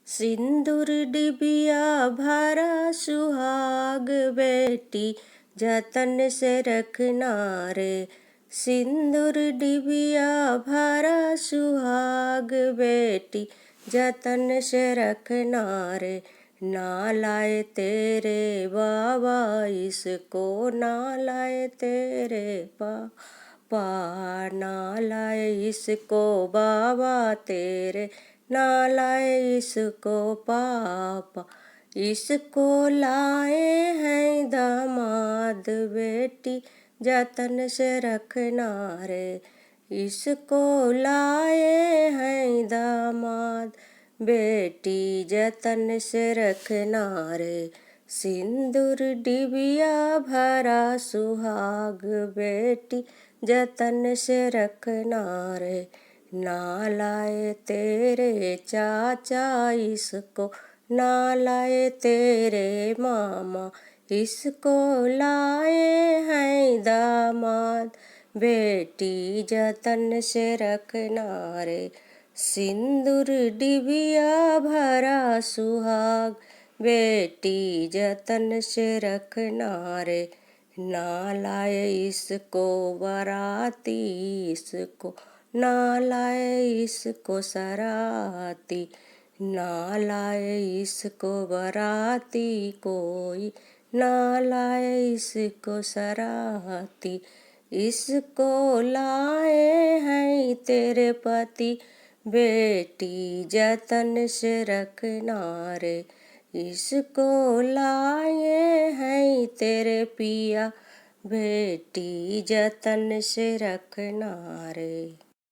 सिंदूर डिबिया भरा सुहाग बेटी जतन से रखना रे। सिंदूर डिबिया भरा सुहाग बेटी जतन से रखना रे। ना लाए तेरे बाबा इसको, ना लाए तेरे पापा, ना लाए इसको बाबा तेरे, ना लाए इसको पापा। इसको लाए हैं दामाद बेटी जतन से रखना रे। इसको लाए हैं दामाद बेटी जतन से रखना रे। सिंदूर डिबिया भरा सुहाग बेटी जतन से रखना रे। ना लाए तेरे चाचा इसको, ना लाए तेरे मामा इसको, लाए हैं दामाद बेटी जतन से रखना रे। सिंदूर डिबिया भरा सुहाग बेटी जतन से रखना रे। ना लाए इसको बाराती इसको, ना लाए इसको सराती, ना लाए इसको बाराती कोई, ना लाए इसको सराती। इसको लाए हैं तेरे पति बेटी जतन से रखना रे। इसको लाए हैं तेरे पिया बेटी जतन से रखना रे।